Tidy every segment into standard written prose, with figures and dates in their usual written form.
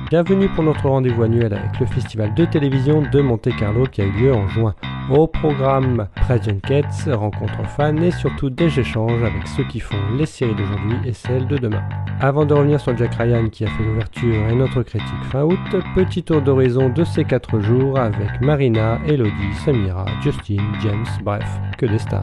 Bienvenue pour notre rendez-vous annuel avec le festival de télévision de Monte-Carlo qui a eu lieu en juin. Au programme press junkets, rencontres fans et surtout des échanges avec ceux qui font les séries d'aujourd'hui et celles de demain. Avant de revenir sur Jack Ryan qui a fait l'ouverture et notre critique fin août, petit tour d'horizon de ces 4 jours avec Marina, Elodie, Samira, Justin, James, bref, que des stars.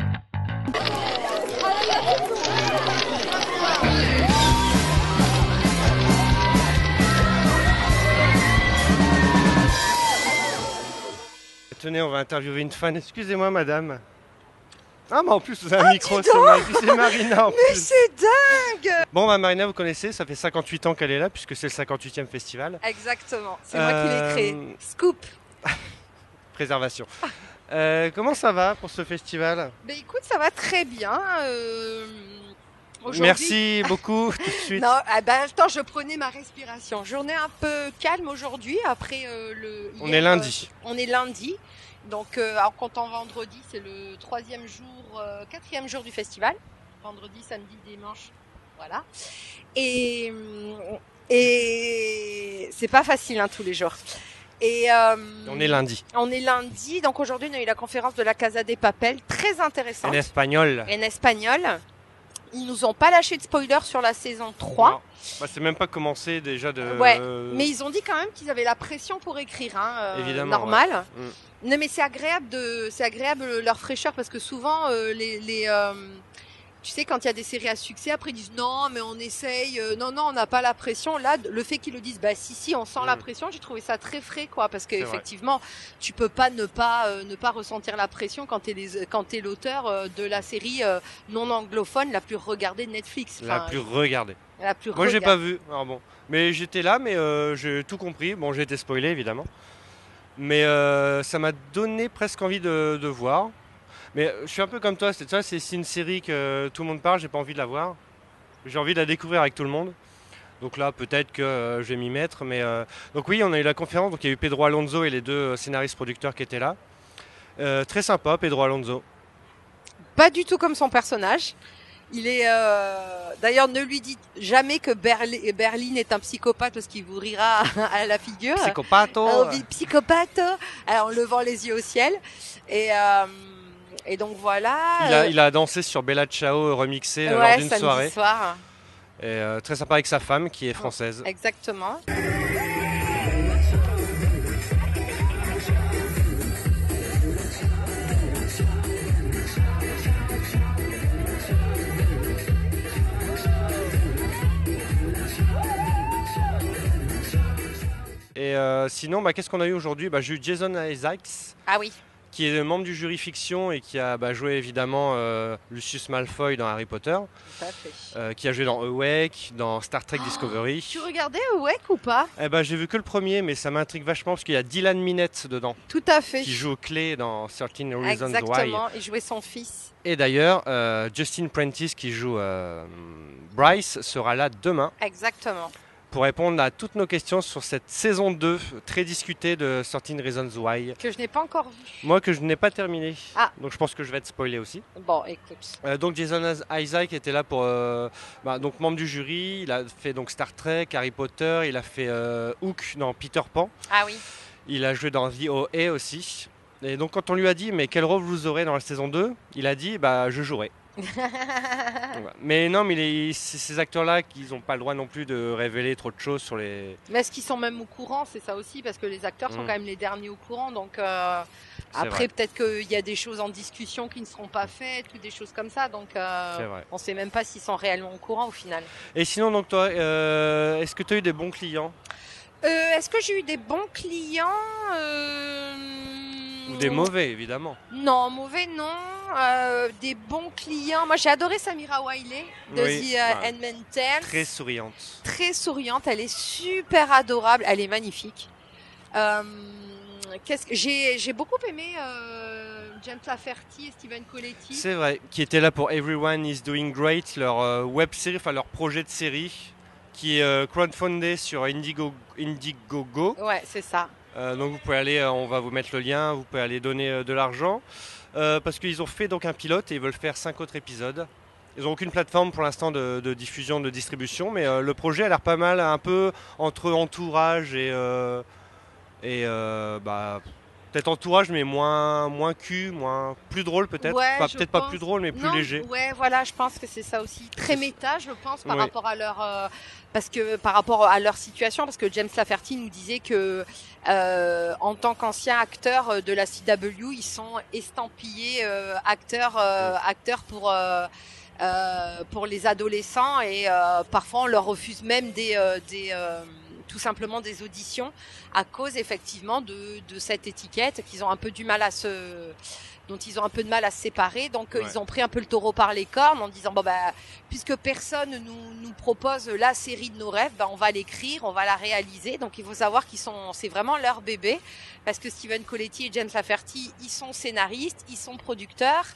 Tenez, on va interviewer une fan. Excusez-moi, madame. Ah, mais en plus, vous avez un micro, c'est Marina en plus. Mais c'est dingue! Bon, bah, Marina, vous connaissez, ça fait 58 ans qu'elle est là, puisque c'est le 58e festival. Exactement, c'est moi qui l'ai créé. Scoop! Préservation. Comment ça va pour ce festival? Ben écoute, ça va très bien. Merci beaucoup, tout de suite. Non, attends, je prenais ma respiration. Journée un peu calme aujourd'hui, après On est lundi. On est lundi. Donc, en comptant vendredi, c'est le 4e jour du festival. Vendredi, samedi, dimanche, voilà. Et c'est pas facile, hein, tous les jours. Et on est lundi. On est lundi, donc aujourd'hui, on a eu la conférence de la Casa de Papel, très intéressante. En espagnol. En espagnol. Ils nous ont pas lâché de spoiler sur la saison 3. Bah, c'est même pas commencé déjà de... Ouais, mais ils ont dit quand même qu'ils avaient la pression pour écrire, hein, évidemment, normal. Ouais. Non, mais c'est agréable leur fraîcheur parce que souvent tu sais, quand il y a des séries à succès, après ils disent non, mais on essaye, non, on n'a pas la pression. Là, le fait qu'ils le disent, bah si, on sent la pression, j'ai trouvé ça très frais, quoi, parce que effectivement, tu peux pas ne pas ressentir la pression quand t'es l'auteur de la série non anglophone la plus regardée de Netflix. La plus regardée. Moi, j'ai pas vu. Alors bon, mais j'étais là, mais j'ai tout compris. Bon, j'ai été spoilé évidemment, mais ça m'a donné presque envie de voir. Mais je suis un peu comme toi, c'est une série que tout le monde parle, j'ai pas envie de la voir. J'ai envie de la découvrir avec tout le monde. Donc là, peut-être que je vais m'y mettre. Mais donc oui, on a eu la conférence, donc il y a eu Pedro Alonso et les deux scénaristes producteurs qui étaient là. Très sympa, Pedro Alonso. Pas du tout comme son personnage. Il est d'ailleurs, ne lui dites jamais que Berlin est un psychopathe parce qu'il vous rira à la figure. Psychopathe, en levant les yeux au ciel. Et donc voilà. Il a dansé sur Bella Ciao remixé lors d'une soirée. Soir. Et très sympa avec sa femme qui est française. Exactement. Et sinon, qu'est-ce qu'on a eu aujourd'hui? J'ai eu Jason Isaacs. Ah oui. Qui est membre du jury fiction et qui a joué évidemment Lucius Malfoy dans Harry Potter. Tout à fait. Qui a joué dans Awake, dans Star Trek Discovery. Tu regardais Awake ou pas? J'ai vu que le premier, mais ça m'intrigue vachement parce qu'il y a Dylan Minette dedans. Tout à fait. Qui joue Clay dans 13 Reasons Why. Exactement, il jouait son fils. Et d'ailleurs, Justin Prentice qui joue Bryce sera là demain. Exactement. Pour répondre à toutes nos questions sur cette saison 2 très discutée de 13 Reasons Why. Que je n'ai pas encore vu. Moi que je n'ai pas terminé. Ah. Donc je pense que je vais être spoilé aussi. Bon, écoute. Donc Jason Isaac était là pour donc membre du jury. Il a fait donc Star Trek, Harry Potter. Il a fait Hook dans Peter Pan. Ah oui. Il a joué dans The O.A. aussi. Et donc quand on lui a dit mais quel rôle vous aurez dans la saison 2, il a dit je jouerai. Mais non, mais ces acteurs-là, ils n'ont pas le droit non plus de révéler trop de choses sur les... Mais est-ce qu'ils sont même au courant? C'est ça aussi, parce que les acteurs sont quand même les derniers au courant. Donc après, peut-être qu'il y a des choses en discussion qui ne seront pas faites, ou des choses comme ça. Donc on ne sait même pas s'ils sont réellement au courant au final. Et sinon, donc toi, est-ce que tu as eu des bons clients? Est-ce que j'ai eu des bons clients Ou des mauvais, évidemment? Non, mauvais non. Des bons clients. Moi, j'ai adoré Samira Wiley de The Handmaid's. Très souriante. Très souriante. Elle est super adorable. Elle est magnifique. J'ai beaucoup aimé James Lafferty et Steven Coletti. C'est vrai, qui étaient là pour Everyone is Doing Great, leur web série, enfin leur projet de série, qui est crowdfundé sur Indiegogo. Ouais, c'est ça. Donc vous pouvez aller, on va vous mettre le lien, vous pouvez aller donner de l'argent. Parce qu'ils ont fait donc un pilote et ils veulent faire 5 autres épisodes. Ils n'ont aucune plateforme pour l'instant de diffusion, de distribution, mais le projet a l'air pas mal, un peu entre Entourage et peut-être Entourage, mais moins cul, plus drôle peut-être. Ouais, Enfin, je peut-être pas pense. plus drôle, mais plus Non, léger. ouais, voilà, je pense que c'est ça aussi. Très méta, je pense, par Oui. rapport à leur, parce que par rapport à leur situation, parce que James Lafferty nous disait que en tant qu'ancien acteur de la CW, ils sont estampillés acteurs pour les adolescents et parfois on leur refuse même tout simplement des auditions à cause effectivement de cette étiquette qu'ils ont un peu du mal dont ils ont un peu de mal à se séparer. Donc ils ont pris un peu le taureau par les cornes en disant puisque personne nous propose la série de nos rêves, on va l'écrire, on va la réaliser. Donc il faut savoir c'est vraiment leur bébé, parce que Steven Colletti et James Lafferty, ils sont scénaristes, ils sont producteurs.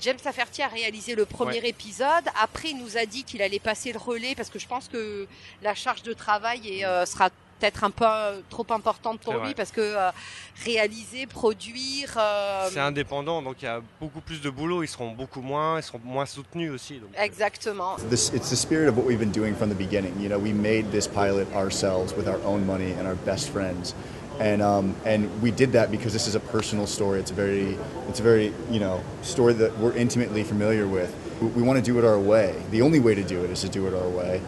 James Lafferty a réalisé le premier épisode. Après, il nous a dit qu'il allait passer le relais, parce que je pense que la charge de travail sera peut-être un peu trop importante pour lui, parce que réaliser, produire... C'est indépendant, donc il y a beaucoup plus de boulot, ils seront moins soutenus aussi. Donc. Exactement. It's the spirit of what we've been doing from the beginning. You know, we made this pilot ourselves with our own money and our best friends. And we did that because this is a personal story. It's a very story that we're intimately familiar with. We want to do it our way. The only way to do it is to do it our way.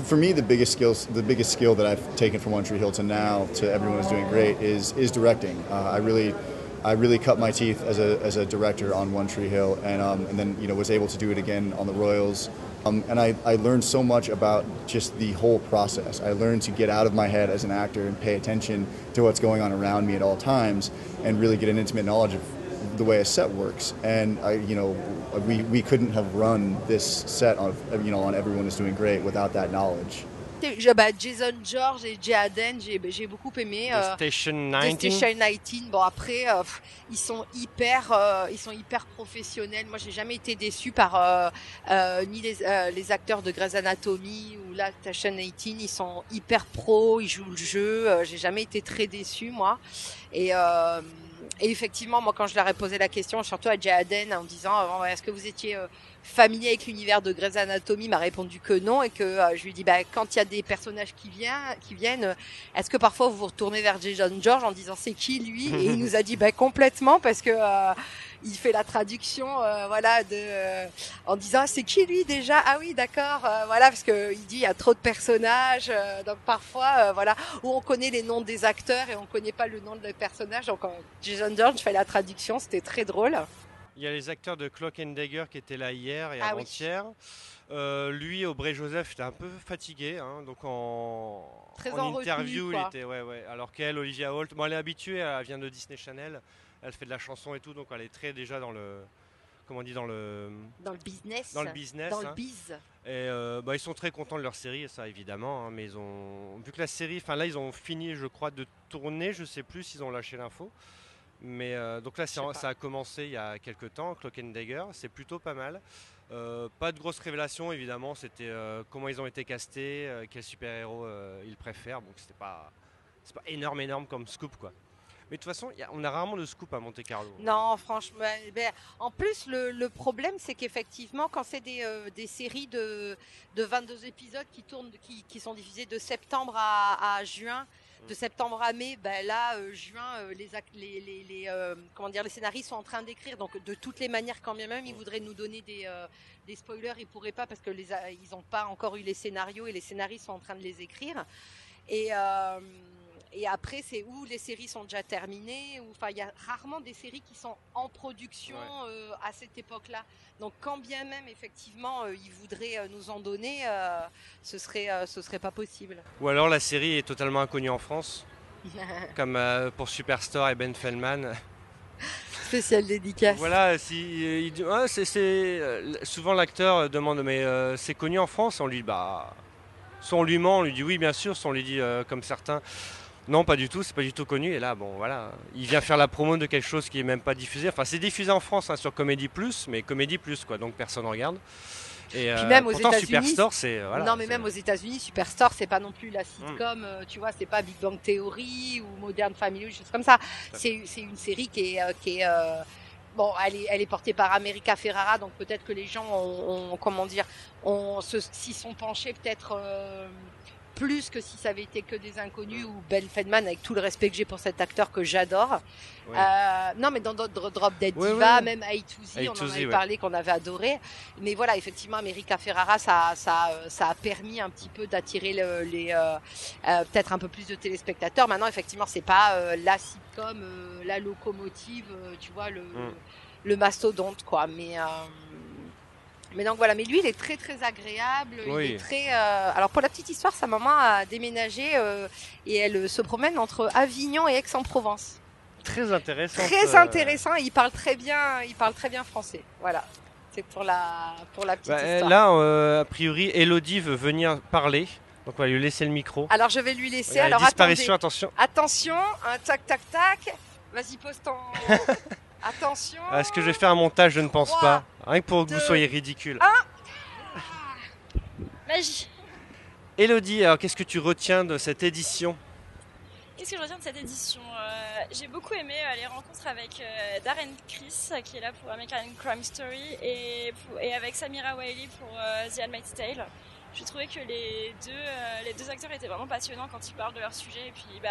For me, the biggest skill that I've taken from One Tree Hill to now to Everyone Is Doing Great is directing. I really cut my teeth as a director on One Tree Hill, and then was able to do it again on the Royals. And I learned so much about just the whole process. I learned to get out of my head as an actor and pay attention to what's going on around me at all times, and really get an intimate knowledge of the way a set works. And we couldn't have run this set on Everyone Is Doing Great without that knowledge. Jason George et Jay Aden, j'ai beaucoup aimé. Station 19. Station 19. Bon après, ils sont hyper professionnels. Moi, j'ai jamais été déçue par ni les acteurs de Grey's Anatomy ou là Station 18. Ils sont hyper pros, ils jouent le jeu. J'ai jamais été très déçue moi. Et effectivement, moi, quand je leur ai posé la question, surtout à Jay Aden, en disant est-ce que vous étiez familier avec l'univers de Grey's Anatomy, m'a répondu que non, et que je lui dis quand il y a des personnages qui viennent, est-ce que parfois vous vous retournez vers Jason George en disant c'est qui lui? Et il nous a dit complètement, parce que il fait la traduction en disant c'est qui lui déjà? Ah oui, d'accord, parce que il dit il y a trop de personnages, donc parfois où on connaît les noms des acteurs et on connaît pas le nom des personnages. Donc Jason George fait la traduction, c'était très drôle. Il y a les acteurs de Cloak and Dagger qui étaient là hier et avant-hier. Lui, Aubrey Joseph, était un peu fatigué, donc en interview, il était Alors qu'elle, Olivia Holt, elle est habituée, elle vient de Disney Channel, elle fait de la chanson et tout, donc elle est très déjà dans le business. Dans le business. Dans le biz. Et ils sont très contents de leur série, ça évidemment, mais ils ont vu que la série, là ils ont fini, je crois, de tourner, je sais plus s'ils ont lâché l'info. Mais donc là, ça a commencé il y a quelques temps, Cloak and Dagger, c'est plutôt pas mal. Pas de grosses révélations, évidemment, c'était comment ils ont été castés, quels super-héros ils préfèrent. Donc c'est pas énorme comme scoop, quoi. Mais de toute façon, on a rarement de scoop à Monte Carlo. Non, franchement. En plus, le problème, c'est qu'effectivement, quand c'est des séries de 22 épisodes qui sont diffusées de septembre à juin, de septembre à mai, juin, les scénaristes sont en train d'écrire. Donc, de toutes les manières, quand bien même ils voudraient nous donner des spoilers, ils pourraient pas, parce que ils n'ont pas encore eu les scénarios et les scénaristes sont en train de les écrire. Et après, c'est où les séries sont déjà terminées. Il y a rarement des séries qui sont en production à cette époque-là. Donc, quand bien même, effectivement, ils voudraient nous en donner, ce serait pas possible. Ou alors la série est totalement inconnue en France, comme pour Superstore et Ben Feldman. Spécial dédicace. Voilà, souvent l'acteur demande mais c'est connu en France, on lui dit soit on lui ment, on lui dit oui bien sûr, soit on lui dit comme certains non pas du tout, c'est pas du tout connu, et là il vient faire la promo de quelque chose qui est même pas diffusé. Enfin c'est diffusé en France sur Comédie Plus, mais Comédie Plus quoi, donc personne regarde. Et puis même aux États-Unis, Superstore, même aux États-Unis, Superstore, c'est pas non plus la sitcom, tu vois, c'est pas Big Bang Theory ou Modern Family, des choses comme ça. C'est une série qui est bon, elle est portée par America Ferrara, donc peut-être que les gens s'y sont penchés peut-être plus que si ça avait été que des inconnus, ou Ben Feldman, avec tout le respect que j'ai pour cet acteur que j'adore. Ouais. Non, mais dans d'autres Drop Dead Diva, même A2Z, on en avait parlé, qu'on avait adoré. Mais voilà, effectivement, America Ferrara, ça a permis un petit peu d'attirer peut-être un peu plus de téléspectateurs. Maintenant, effectivement, c'est pas la sitcom, la locomotive, tu vois, le mastodonte, quoi. Mais donc voilà, mais lui il est très très agréable, il est très. Alors pour la petite histoire, sa maman a déménagé et elle se promène entre Avignon et Aix-en-Provence. Très intéressant. Très intéressant, et il parle très bien français. Voilà, c'est pour la petite histoire. Là, a priori, Elodie veut venir parler, donc on va lui laisser le micro. Alors je vais lui laisser. Alors disparition, attention. Attention, tac tac tac. Vas-y, pose ton. Attention. Est-ce que je vais faire un montage? Je ne pense pas. Rien que pour que vous soyez ridicule. Magie. Elodie, alors qu'est-ce que tu retiens de cette édition? Qu'est-ce que je retiens de cette édition? J'ai beaucoup aimé les rencontres avec Darren Criss, qui est là pour American Crime Story, et avec Samira Wiley pour The Handmaid's Tale. J'ai trouvé que les deux acteurs étaient vraiment passionnants quand ils parlent de leur sujet. Et puis,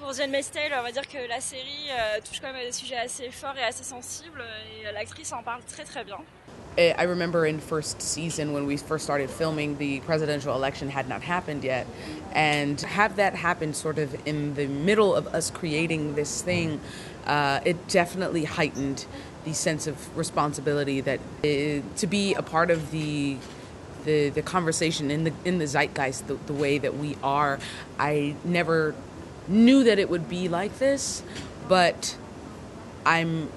pour The Handmaid's Tale, on va dire que la série touche quand même à des sujets assez forts et assez sensibles, et l'actrice en parle très très bien. I remember in first season when we first started filming, the presidential election had not happened yet, and have that happen sort of in the middle of us creating this thing, it definitely heightened the sense of responsibility that to be a part of the conversation in the zeitgeist the way that we are. I never knew that it would be like this, but I'm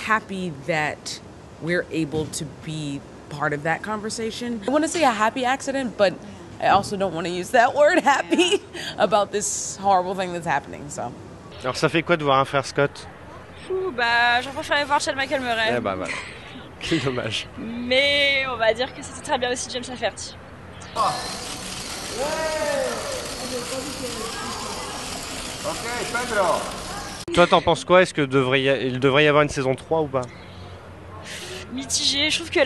happy that we're able to be part of that conversation. I want to say a happy accident, but I also don't want to use that word happy about this horrible thing that's happening. So. Alors ça fait quoi de voir un frère Scott? J'en préférais voir Chad Michael Murray. Eh voilà. Quel dommage. Mais on va dire que c'était très bien aussi James Lafferty. Ok, Pedro. Toi, t'en penses quoi? Est-ce que il devrait y avoir une saison 3 ou pas? Mitigé, je trouve que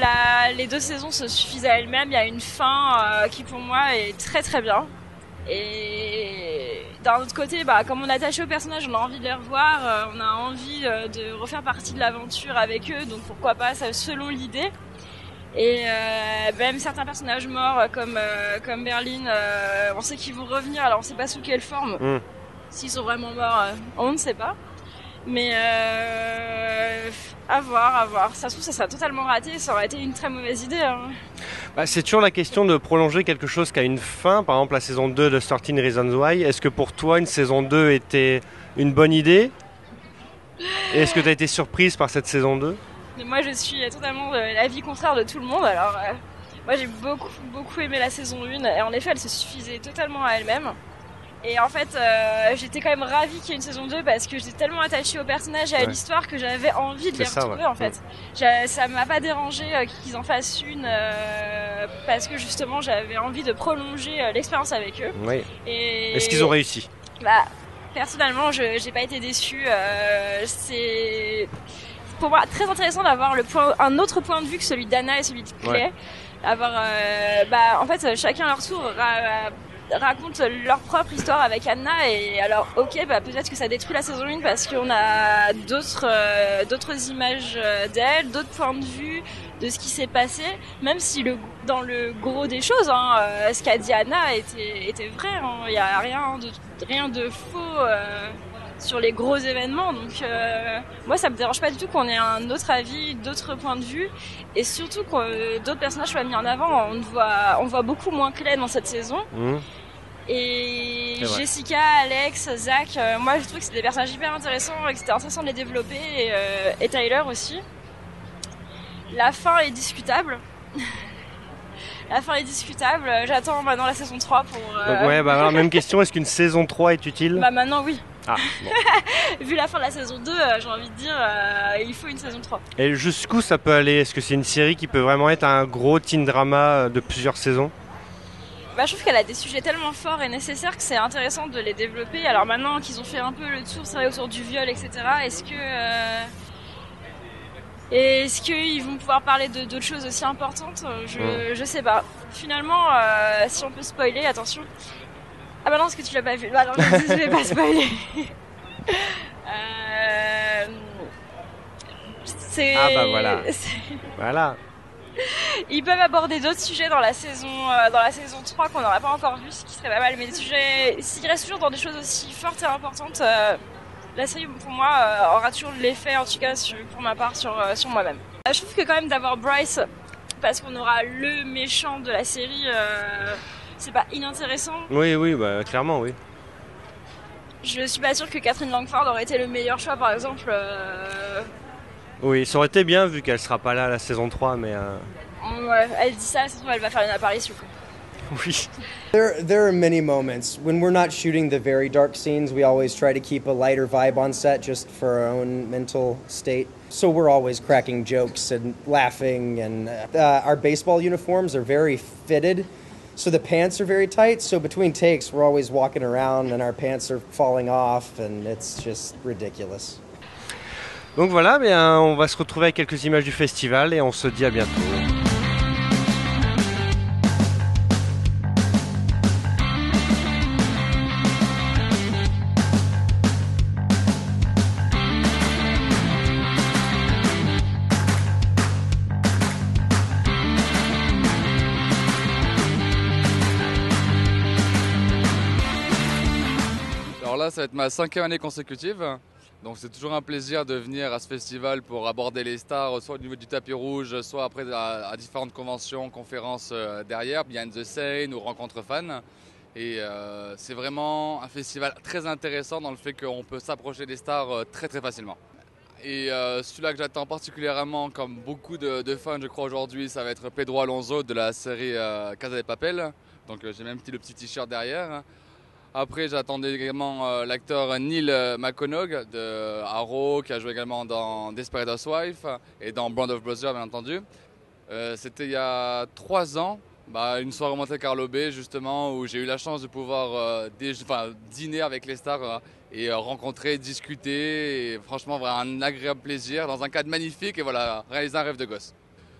les deux saisons se suffisent à elles-mêmes. Il y a une fin qui pour moi est très très bien. Et d'un autre côté, comme on est attaché aux personnages, on a envie de les revoir, on a envie de refaire partie de l'aventure avec eux, donc pourquoi pas, ça, selon l'idée. Et même certains personnages morts comme Berlin, on sait qu'ils vont revenir, alors on sait pas sous quelle forme. S'ils sont vraiment morts, on ne sait pas. Mais à voir. Ça se trouve, ça sera totalement raté, ça aurait été une très mauvaise idée. Hein. C'est toujours la question de prolonger quelque chose qui a une fin, par exemple la saison 2 de 13 Reasons Why. Est-ce que pour toi, une saison 2 était une bonne idée? Et est-ce que tu as été surprise par cette saison 2? Mais moi, je suis totalement de l'avis contraire de tout le monde. Alors, moi, j'ai beaucoup aimé la saison 1, et en effet, elle se suffisait totalement à elle-même. Et en fait, j'étais quand même ravie qu'il y ait une saison 2 parce que j'étais tellement attachée au personnage et à l'histoire que j'avais envie de les retrouver en fait. Ça m'a pas dérangé qu'ils en fassent une parce que justement j'avais envie de prolonger l'expérience avec eux. Oui. Est-ce qu'ils ont réussi? Personnellement, j'ai pas été déçue. C'est pour moi très intéressant d'avoir un autre point de vue que celui d'Anna et celui de Clay. En fait, chacun à leur tour racontent leur propre histoire avec Anna, et alors peut-être que ça détruit la saison 1 parce qu'on a d'autres images d'elle, d'autres points de vue de ce qui s'est passé, même si dans le gros des choses ce qu'a dit Anna était vrai, il y a rien de faux sur les gros événements, donc moi ça me dérange pas du tout qu'on ait un autre avis, d'autres points de vue, et surtout que d'autres personnages soient mis en avant. On voit beaucoup moins Clay dans cette saison. Et Jessica, Alex, Zach, moi je trouve que c'est des personnages hyper intéressants et que c'était intéressant de les développer, et Tyler aussi. La fin est discutable. J'attends maintenant la saison 3 pour... alors, même question, est-ce qu'une saison 3 est utile? Maintenant oui. Bon. Vu la fin de la saison 2, j'ai envie de dire, il faut une saison 3. Et jusqu'où ça peut aller? Est-ce que c'est une série qui peut vraiment être un gros teen drama de plusieurs saisons? je trouve qu'elle a des sujets tellement forts et nécessaires que c'est intéressant de les développer. Alors maintenant qu'ils ont fait un peu le tour, c'est vrai, autour du viol, etc., est-ce qu'ils vont pouvoir parler d'autres choses aussi importantes? Je sais pas. Finalement, si on peut spoiler, attention. Ah bah non, parce que tu l'as pas vu. Bah non, je vais pas spoiler. Ah bah voilà. Voilà. Ils peuvent aborder d'autres sujets dans la saison 3 qu'on n'aura pas encore vu, ce qui serait pas mal. Mais des sujets, s'ils restent toujours dans des choses aussi fortes et importantes, la série pour moi aura toujours l'effet, en tout cas pour ma part, sur moi-même. Je trouve que quand même d'avoir Bryce, parce qu'on aura le méchant de la série, c'est pas inintéressant. Oui, bah clairement, oui. Je suis pas sûre que Catherine Langford aurait été le meilleur choix, par exemple. Oui, ça aurait été bien vu qu'elle sera pas là la saison 3, mais... Ouais, elle dit ça, elle va faire une apparition. Oui. There are many moments. When we're not shooting the very dark scenes, we always try to keep a lighter vibe on set just for our own mental state. So we're always cracking jokes and laughing, and our baseball uniforms are very fitted. So the pants are very tight, so between takes we're always walking around and our pants are falling off and it's just ridiculous. Donc voilà, on va se retrouver avec quelques images du festival et on se dit à bientôt. Alors là, ça va être ma 5e année consécutive. Donc c'est toujours un plaisir de venir à ce festival pour aborder les stars, soit au niveau du tapis rouge, soit après à différentes conventions, conférences derrière, behind the scene ou rencontres fans. Et c'est vraiment un festival très intéressant dans le fait qu'on peut s'approcher des stars très très facilement. Et celui-là que j'attends particulièrement, comme beaucoup de fans je crois aujourd'hui, ça va être Pedro Alonso de la série Casa de Papel. Donc j'ai même le petit t-shirt derrière. Après, j'attendais également l'acteur Neil McConaughey de Arrow, qui a joué également dans Desperate Housewives et dans Band of Brothers, bien entendu. C'était il y a 3 ans, une soirée au Monte Carlo Bay, justement, où j'ai eu la chance de pouvoir dîner avec les stars et rencontrer, discuter. Et franchement, vraiment un agréable plaisir, dans un cadre magnifique et voilà, réaliser un rêve de gosse.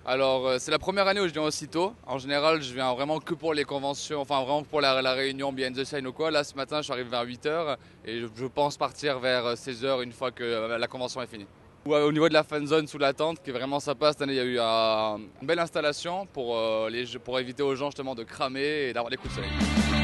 Alors, c'est la première année où je viens aussitôt. En général, je viens vraiment que pour les conventions, enfin vraiment pour la réunion behind the scene ou quoi. Là, ce matin, je suis arrivé vers 8h et je pense partir vers 16h une fois que la convention est finie. Au niveau de la fan zone sous la tente, qui est vraiment sympa, cette année, il y a eu une belle installation pour éviter aux gens justement de cramer et d'avoir des coups de soleil.